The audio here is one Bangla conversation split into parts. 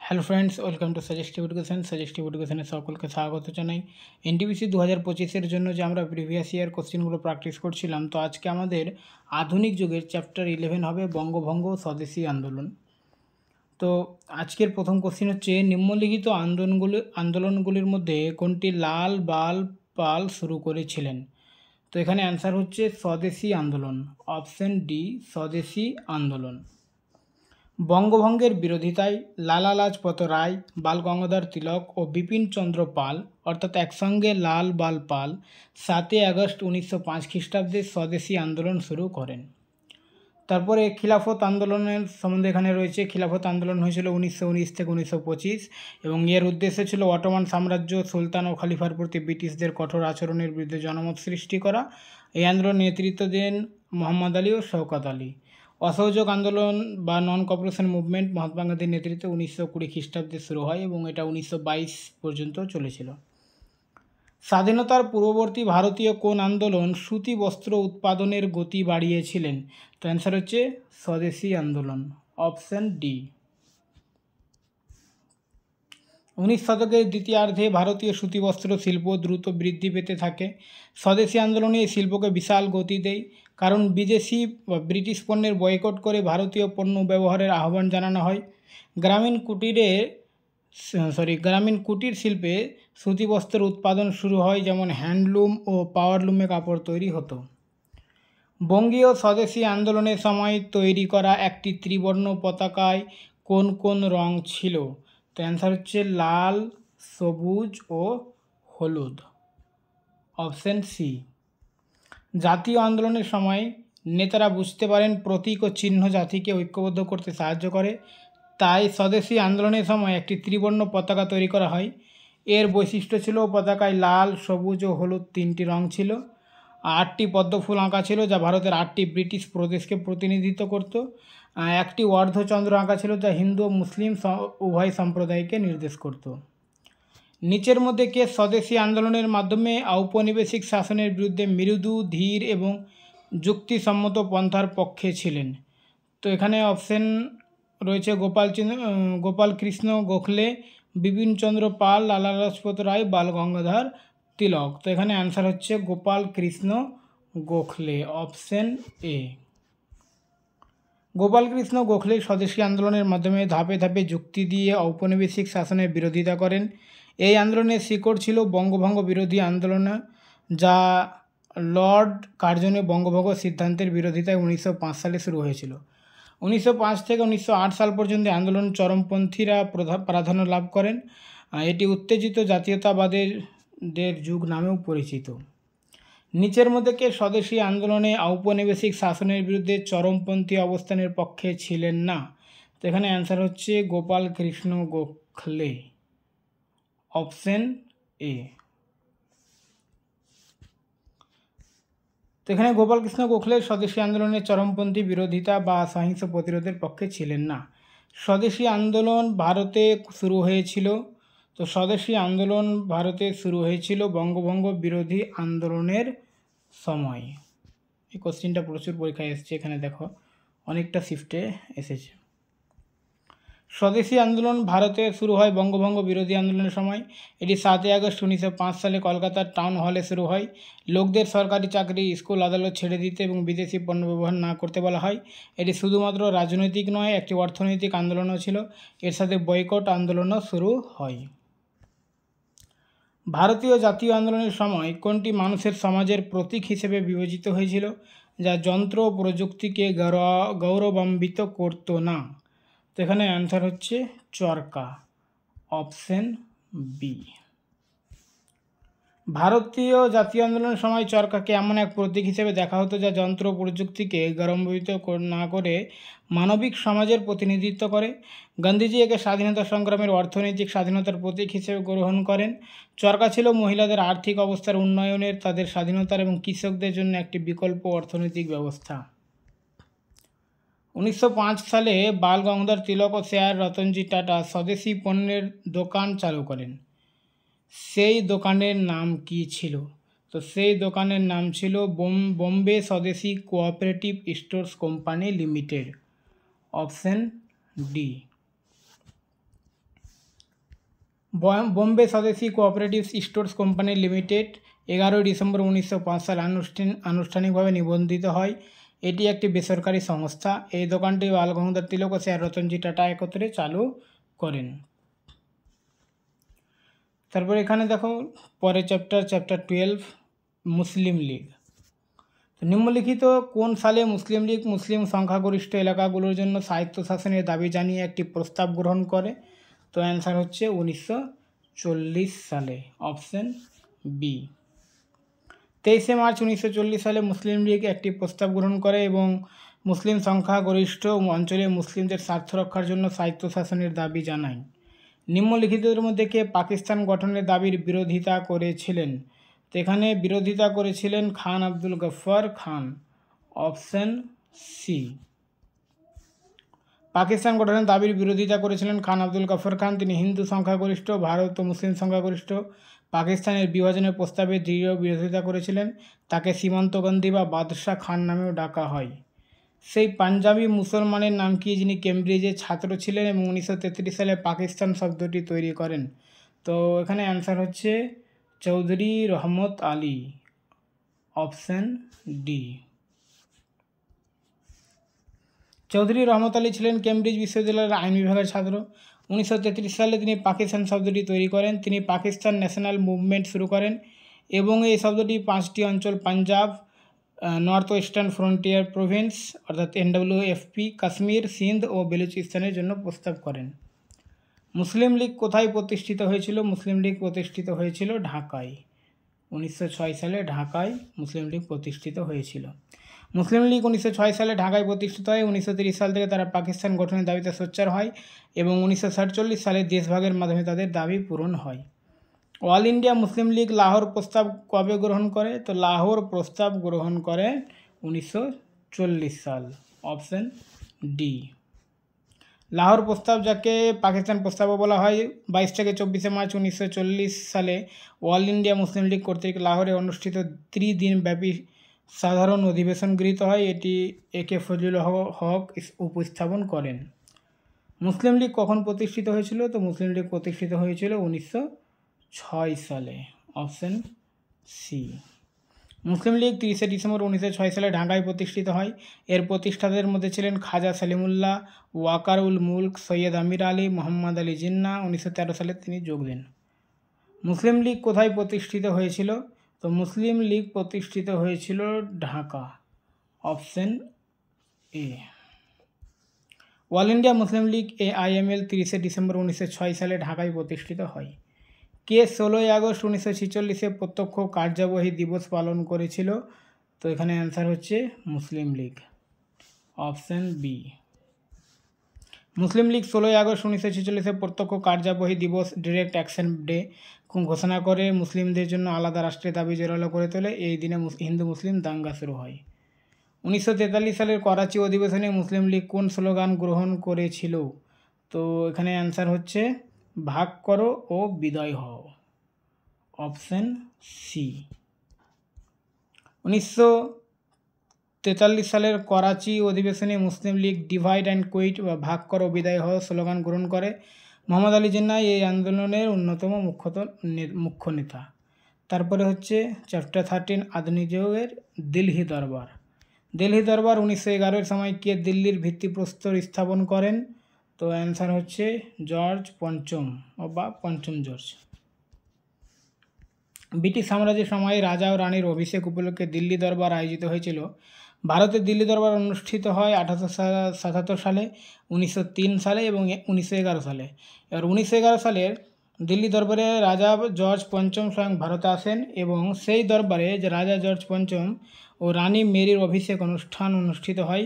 Hello friends, welcome to suggestive এডুকেশনে সকলকে স্বাগত জানাই। এনটিপিসি 2025-এর জন্য যে আমরা প্রিভিয়াস ইয়ার কোশ্চেনগুলো প্র্যাকটিস করছিলাম, তো আজকে আমাদের আধুনিক যুগের চ্যাপ্টার 11 হবে বঙ্গভঙ্গ স্বদেশী আন্দোলন। তো আজকের প্রথম কোশ্চেন হচ্ছে, নিম্নলিখিত আন্দোলনগুলির মধ্যে কোনটি লাল বাল পাল শুরু করেছিলেন? তো এখানে অ্যান্সার হচ্ছে স্বদেশী আন্দোলন, অপশন ডি স্বদেশী আন্দোলন। বঙ্গভঙ্গের বিরোধিতায় লালা লাজপত রায়, বাল গঙ্গাধর তিলক ও বিপিন চন্দ্র পাল অর্থাৎ একসঙ্গে লাল বাল পাল 7 আগস্ট 1905 খ্রিস্টাব্দে স্বদেশী আন্দোলন শুরু করেন। তারপরে খিলাফত আন্দোলনের সম্বন্ধে এখানে রয়েছে। খিলাফত আন্দোলন হয়েছিল 1919 থেকে 1925 এবং এর উদ্দেশ্য ছিল অটোমান সাম্রাজ্য, সুলতান ও খলিফার প্রতি ব্রিটিশদের কঠোর আচরণের বিরুদ্ধে জনমত সৃষ্টি করা। এই আন্দোলনের নেতৃত্ব দেন মোহাম্মদ আলী ও শওকত আলী। অসহযোগ আন্দোলন বা নন কপারেশন মুভমেন্ট মহাত্মা গান্ধীর নেতৃত্বে 1920 খ্রিস্টাব্দে শুরু হয় এবং এটা 1922 পর্যন্ত চলেছিল। স্বাধীনতার পূর্ববর্তী ভারতীয় কোন আন্দোলন সুতি বস্ত্র উৎপাদনের গতি বাড়িয়েছিলেন? তো অ্যান্সার হচ্ছে স্বদেশী আন্দোলন, অপশন ডি। 19 শতকের দ্বিতীয়ার্ধে ভারতীয় সুতিবস্ত্র শিল্প দ্রুত বৃদ্ধি পেতে থাকে। স্বদেশী আন্দোলনে এই শিল্পকে বিশাল গতি দেয়, কারণ বিদেশি বা ব্রিটিশ পণ্যের বয়কট করে ভারতীয় পণ্য ব্যবহারের আহ্বান জানানো হয়। গ্রামীণ কুটির শিল্পে সুতিবস্ত্রের উৎপাদন শুরু হয়, যেমন হ্যান্ডলুম ও পাওয়ারলুমে কাপড় তৈরি হতো। বঙ্গীয় স্বদেশী আন্দোলনের সময় তৈরি করা একটি ত্রিবর্ণ পতাকায় কোন কোন রং ছিল? তো অ্যান্সার হচ্ছে লাল, সবুজ ও হলুদ, অপশন সি। জাতীয় আন্দোলনের সময় নেতারা বুঝতে পারেন প্রতীক ও চিহ্ন জাতিকে ঐক্যবদ্ধ করতে সাহায্য করে, তাই স্বদেশী আন্দোলনের সময় একটি ত্রিবর্ণ পতাকা তৈরি করা হয়। এর বৈশিষ্ট্য ছিল পতাকায় লাল, সবুজ ও হলুদ 3টি রং ছিল। 8টি পদ্মফুল আঁকা ছিল, যা ভারতের 8টি ব্রিটিশ প্রদেশকে প্রতিনিধিত্ব করত। একটি অর্ধচন্দ্র আঁকা ছিল, যা হিন্দু ও মুসলিম উভয় সম্প্রদায়কে নির্দেশ করত। নিচের মধ্যে কে স্বদেশী আন্দোলনের মাধ্যমে ঔপনিবেশিক শাসনের বিরুদ্ধে মৃদু, ধীর এবং যুক্তিসম্মত পন্থার পক্ষে ছিলেন? তো এখানে অপশন রয়েছে গোপাল কৃষ্ণ গোখলে, বিপিন চন্দ্র পাল, লালা লাজপত রায়, বাল গঙ্গাধর তিলক। তো এখানে অ্যান্সার হচ্ছে গোপাল কৃষ্ণ গোখলে, অপশন এ। গোপাল কৃষ্ণ গোখলে স্বদেশী আন্দোলনের মাধ্যমে ধাপে ধাপে যুক্তি দিয়ে ঔপনিবেশিক শাসনের বিরোধিতা করেন। এই আন্দোলনের শিকড় ছিল বঙ্গভঙ্গ বিরোধী আন্দোলন, যা লর্ড কার্জনের বঙ্গভঙ্গ সিদ্ধান্তের বিরোধিতায় 1905 সালে শুরু হয়েছিল। 1905 থেকে 1908 সাল পর্যন্ত আন্দোলন চরমপন্থীরা প্রাধান্য লাভ করেন। এটি উত্তেজিত জাতীয়তাবাদের যুগ নামেও পরিচিত। নিচের মধ্যে কে স্বদেশী আন্দোলনে ঔপনিবেশিক শাসনের বিরুদ্ধে চরমপন্থী অবস্থানের পক্ষে ছিলেন না? তো এখানে অ্যান্সার হচ্ছে গোপাল কৃষ্ণ গোখলে, অপশন এ। তো এখানে গোপাল কৃষ্ণ গোখলে স্বদেশী আন্দোলনের চরমপন্থী বিরোধিতা বা সহিংস প্রতিরোধের পক্ষে ছিলেন না। স্বদেশী আন্দোলন ভারতে শুরু হয়েছিল, তো স্বদেশী আন্দোলন ভারতে শুরু হয়েছিল বঙ্গভঙ্গ বিরোধী আন্দোলনের সময়। এই কোশ্চেনটা প্রচুর পরীক্ষায় এসেছে, এখানে দেখো অনেকটা শিফটে এসেছে। স্বদেশী আন্দোলন ভারতে শুরু হয় বঙ্গভঙ্গ বিরোধী আন্দোলনের সময়। এটি 7 আগস্ট 1905 সালে কলকাতার টাউন হলে শুরু হয়। লোকদের সরকারি চাকরি, স্কুল, আদালত ছেড়ে দিতে এবং বিদেশি পণ্য ব্যবহার না করতে বলা হয়। এটি শুধুমাত্র রাজনৈতিক নয়, একটি অর্থনৈতিক আন্দোলনও ছিল। এর সাথে বয়কট আন্দোলনও শুরু হয়। ভারতীয় জাতীয় আন্দোলনের সময় কোনটি মানুষের সমাজের প্রতীক হিসেবে বিবেচিত হয়েছিল, যা যন্ত্র ও প্রযুক্তিকে গৌরবান্বিত করত না? তো এখানে অ্যান্সার হচ্ছে চরকা, অপশন বি। ভারতীয় জাতীয় আন্দোলনের সময় চরকাকে এমন এক প্রতীক হিসেবে দেখা হতো, যা যন্ত্র প্রযুক্তিকে গৌরবান্বিত না করে মানবিক সমাজের প্রতিনিধিত্ব করে। গান্ধীজি একে স্বাধীনতা সংগ্রামের অর্থনৈতিক স্বাধীনতার প্রতীক হিসেবে গ্রহণ করেন। চরকা ছিল মহিলাদের আর্থিক অবস্থার উন্নয়নের, তাদের স্বাধীনতার এবং কৃষকদের জন্য একটি বিকল্প অর্থনৈতিক ব্যবস্থা। 1905 সালে বাল গঙ্গাধর তিলক ও স্যার রতনজি টাটা স্বদেশী পণ্যের দোকান চালু করেন। সেই দোকানের নাম কি ছিল? তো সেই দোকানের নাম ছিল Bombay Swadeshi cooperative stores company limited, option D. Bombay Swadeshi cooperative stores company limited 11 December 1905 সালে আনুষ্ঠানিকভাবে নিবন্ধিত হয়। এটি একটি বেসরকারি সংস্থা। এই দোকানটি বাল গঙ্গাধর তিলক ও স্যার রতনজি টাটা একত্রে চালু করেন। তারপর এখানে দেখো পরে চ্যাপ্টার 12 মুসলিম লীগ। তো নিম্নলিখিত কোন সালে মুসলিম লীগ মুসলিম সংখ্যাগরিষ্ঠ এলাকাগুলোর জন্য স্বায়ত্তশাসনের দাবি জানিয়ে একটি প্রস্তাব গ্রহণ করে? তো অ্যান্সার হচ্ছে 1940 সালে, অপশন বি। 23শে মার্চ 1940 সালে মুসলিম লীগ একটি প্রস্তাব গ্রহণ করে এবং মুসলিম সংখ্যাগরিষ্ঠ অঞ্চলে মুসলিমদের স্বার্থ রক্ষার জন্য স্বায়ত্তশাসনের দাবি জানায়। নিম্নলিখিতদের মধ্যে কে পাকিস্তান গঠনের দাবির বিরোধিতা করেছিলেন? তো এখানে বিরোধিতা করেছিলেন খান আব্দুল গফ্ফর খান, অপশন সি। পাকিস্তান গঠনের দাবির বিরোধিতা করেছিলেন খান আব্দুল গফ্ফর খান। তিনি হিন্দু সংখ্যাগরিষ্ঠ, ভারত ও মুসলিম সংখ্যাগরিষ্ঠ পাকিস্তানের বিভাজনের প্রস্তাবে দৃঢ় বিরোধিতা করেছিলেন। তাকে সীমান্তগন্ধী বা বাদশাহ খান নামেও ডাকা হয়। সেই পাঞ্জাবি মুসলমানের নাম কি যিনি কেমব্রিজের ছাত্র ছিলেন এবং 1933 সালে পাকিস্তান শব্দটি তৈরি করেন? তো এখানে অ্যান্সার হচ্ছে চৌধুরী রহমত আলী, অপশন ডি। চৌধুরী রহমত আলী ছিলেন কেমব্রিজ বিশ্ববিদ্যালয়ের আইন বিভাগের ছাত্র। 1933 সালে তিনি পাকিস্তান শব্দটি তৈরি করেন। তিনি পাকিস্তান ন্যাশনাল মুভমেন্ট শুরু করেন এবং এই শব্দটি 5টি অঞ্চল Punjab, north western frontier Province অর্থাৎ NWFP, কাশ্মীর, সিন্ধ ও বেলুচিস্তানের জন্য প্রস্তাব করেন। মুসলিম লীগ কোথায় প্রতিষ্ঠিত হয়েছিল? মুসলিম লীগ প্রতিষ্ঠিত হয়েছিল ঢাকায়। 1906 সালে ঢাকায় মুসলিম লীগ প্রতিষ্ঠিত হয়েছিল। মুসলিম লীগ 1906 সালে ঢাকায় প্রতিষ্ঠিত হয়। 1930 সাল থেকে তারা পাকিস্তান গঠনের দাবিতে সোচ্চার হয় এবং 1947 সালে দেশভাগের মাধ্যমে তাদের দাবি পূরণ হয়। All India Muslim League Lahore প্রস্তাব কবে গ্রহণ করে? তো লাহোর প্রস্তাব গ্রহণ করে 1940 সাল, অপশন ডি। লাহোর প্রস্তাব, যাকে পাকিস্তান প্রস্তাবও বলা হয়, 22 থেকে 24শে মার্চ 1940 সালে অল ইন্ডিয়া মুসলিম লীগ কর্তৃক লাহোরে অনুষ্ঠিত 3 দিনব্যাপী সাধারণ অধিবেশন গৃহীত হয়। এটি একে ফজলুল হক উপস্থাপন করেন। মুসলিম লীগ কখন প্রতিষ্ঠিত হয়েছিল? তো মুসলিম লীগ প্রতিষ্ঠিত হয়েছিল 1906 সালে, অপশন সি। মুসলিম লীগ 30শে ডিসেম্বর 1906 সালে ঢাকায় প্রতিষ্ঠিত হয়। এর প্রতিষ্ঠাতাদের মধ্যে ছিলেন খাজা সালিমুল্লাহ, ওয়াকার উল মুলক, সৈয়দ আমির আলী, মোহাম্মদ আলী জিন্নাহ। 1913 সালে তিনি যোগ দেন। মুসলিম লীগ কোথায় প্রতিষ্ঠিত হয়েছিল? তো মুসলিম লীগ প্রতিষ্ঠিত হয়েছিল Dhaka, option A. All India Muslim League AIML 30শে ডিসেম্বর 1906 সালে ঢাকায় প্রতিষ্ঠিত হয়। কে 16ই আগস্ট 1946-এ প্রত্যক্ষ কার্যবাহী দিবস পালন করেছিল? তো এখানে অ্যান্সার হচ্ছে মুসলিম লীগ, অপশন বি। মুসলিম লীগ 16ই আগস্ট 1946-এ প্রত্যক্ষ কার্যবাহী দিবস ডিরেক্ট অ্যাকশন ডে ঘোষণা করে মুসলিমদের জন্য আলাদা রাষ্ট্রের দাবি জোরালো করে তোলে। এই দিনে হিন্দু মুসলিম দাঙ্গা শুরু হয়। 1943 সালের করাচি অধিবেশনে মুসলিম লীগ কোন স্লোগান গ্রহণ করেছিল? তো এখানে অ্যান্সার হচ্ছে ভাগ করো ও বিদায় হও, অপশন সি। 1943 সালের করাচি অধিবেশনে মুসলিম লীগ ডিভাইড অ্যান্ড কুইট বা ভাগ করো বিদায় হও স্লোগান গ্রহণ করে। মোহাম্মদ আলী জিন্নাহ এই আন্দোলনের অন্যতম মুখ্য নেতা। তারপরে হচ্ছে চ্যাপ্টার 13 আধুনিক যুগের দিল্লি দরবার। দিল্লি দরবার 1911-এর সময় কে দিল্লির ভিত্তিপ্রস্তর স্থাপন করেন? তো অ্যান্সার হচ্ছে জর্জ পঞ্চম বা পঞ্চম জর্জ। ব্রিটিশ সাম্রাজ্যের সময় রাজা ও রানীর অভিষেক উপলক্ষে দিল্লি দরবার আয়োজিত হয়েছিল। ভারতের দিল্লি দরবার অনুষ্ঠিত হয় 1877 সালে, 1903 সালে এবং 1911 সালে। এবার 1911 সালের দিল্লি দরবারে রাজা জর্জ পঞ্চম স্বয়ং ভারতে আসেন এবং সেই দরবারে যে রাজা জর্জ পঞ্চম ও রানী মেরির অভিষেক অনুষ্ঠান অনুষ্ঠিত হয়।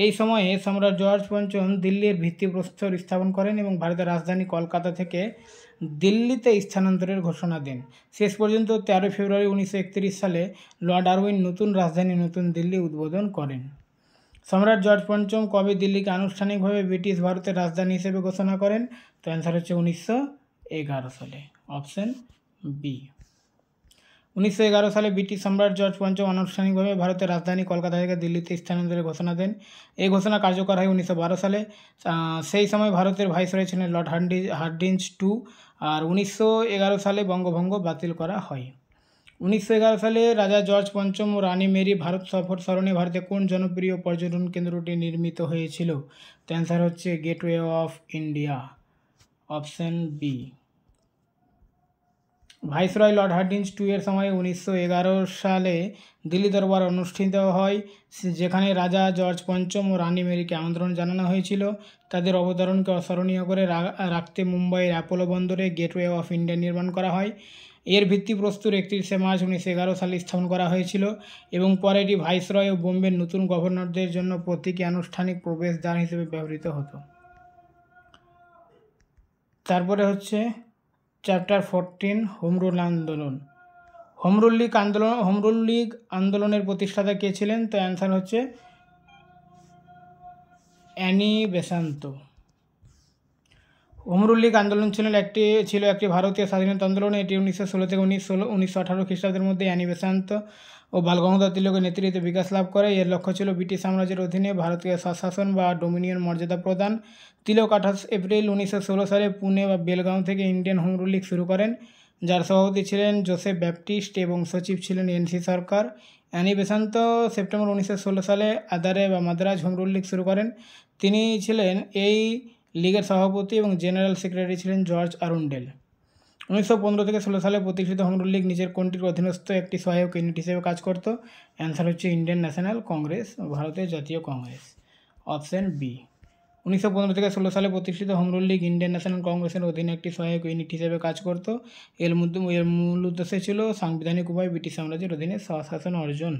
এই সময়ে সম্রাট জর্জ পঞ্চম দিল্লির ভিত্তিপ্রস্তর স্থাপন করেন এবং ভারতের রাজধানী কলকাতা থেকে দিল্লিতে স্থানান্তরের ঘোষণা দেন। শেষ পর্যন্ত 13 ফেব্রুয়ারি 1931 সালে লর্ড আরউইন নতুন রাজধানী নতুন দিল্লি উদ্বোধন করেন। সম্রাট জর্জ পঞ্চম কবে দিল্লিকে আনুষ্ঠানিকভাবে ব্রিটিশ ভারতের রাজধানী হিসেবে ঘোষণা করেন? তো অ্যান্সার হচ্ছে 1911 সালে, অপশন বি। 1911 সালে ব্রিটিশ সম্রাট জর্জ পঞ্চম আনুষ্ঠানিকভাবে ভারতের রাজধানী কলকাতা থেকে দিল্লিতে স্থানান্তরের ঘোষণা দেন। এই ঘোষণা কার্যকর হয় 1912 সালে। সেই সময় ভারতের ভাইসরয় ছিলেন লর্ড হার্ডিঞ্জ টু। আর 1911 সালে বঙ্গভঙ্গ বাতিল করা হয়। 1911 সালে রাজা জর্জ পঞ্চম ও রানী মেরি ভারত সফর স্মরণে ভারতে কোন জনপ্রিয় পর্যটন কেন্দ্রটি নির্মিত হয়েছিল? তো অ্যান্সার হচ্ছে gateway of India, option B. Viceroy lord Hardinge two এর সময় 1911 সালে দিল্লি দরবার অনুষ্ঠিত হয়, যেখানে রাজা জর্জ পঞ্চম ও রানী মেরিকে আমন্ত্রণ জানানো হয়েছিল। তাদের অবতরণকে অস্মরণীয় করে রাখতে মুম্বাইয়ের অ্যাপোলো বন্দরে গেটওয়ে অফ ইন্ডিয়া নির্মাণ করা হয়। এর ভিত্তিপ্রস্তর 31শে মার্চ 1911 সালে স্থাপন করা হয়েছিল এবং পরে এটি ভাইসরয় ও বোম্বের নতুন গভর্নরদের জন্য প্রতীকী আনুষ্ঠানিক প্রবেশদ্বার হিসেবে ব্যবহৃত হতো। তারপরে হচ্ছে চ্যাপ্টার 14 হোম রুল আন্দোলন। হোম রুল লীগ আন্দোলনের প্রতিষ্ঠাতা কে ছিলেন? তো অ্যান্সার হচ্ছে Annie Besant. Home rule league আন্দোলন ছিল একটি ভারতীয় স্বাধীনতা আন্দোলন। এটি 1916 থেকে 1918 খ্রিস্টাব্দের মধ্যে অ্যানি বেসান্ত ও বালগঙ্গাধর তিলকের নেতৃত্বে বিকাশ লাভ করে। এর লক্ষ্য ছিল ব্রিটিশ সাম্রাজ্যের অধীনে ভারতীয় স্বশাসন বা ডোমিনিয়ন মর্যাদা প্রদান। তিলক 28 এপ্রিল 1916 সালে পুনে বা বেলগাঁও থেকে ইন্ডিয়ান হোম রুল লীগ শুরু করেন, যার সভাপতি ছিলেন জোসেফ ব্যাপটিস্ট এবং সচিব ছিলেন এনসি সরকার। অ্যানি বেসান্ত সেপ্টেম্বর 1916 সালে আদারে বা মাদ্রাজ হোম রুল লীগ শুরু করেন। তিনি ছিলেন এই লীগের সভাপতি এবং জেনারেল সেক্রেটারি ছিলেন জর্জ আরুন্ডেল। 1915 থেকে 16 সালে প্রতিষ্ঠিত হোম রুল লীগ নিজের কোনটির অধীনস্থ একটি সহায়ক ইউনিট হিসেবে কাজ করত? অ্যান্সার হচ্ছে ইন্ডিয়ান ন্যাশনাল কংগ্রেস, ভারতের জাতীয় কংগ্রেস, অপশন বি। 1915 থেকে 16 সালে প্রতিষ্ঠিত home rule League Indian national কংগ্রেসের অধীনে একটি সহায়ক ইউনিট হিসেবে কাজ করত। এর মূল উদ্দেশ্য ছিল সাংবিধানিক উপায়ে ব্রিটিশ সাম্রাজ্যের অধীনে স্বশাসন অর্জন।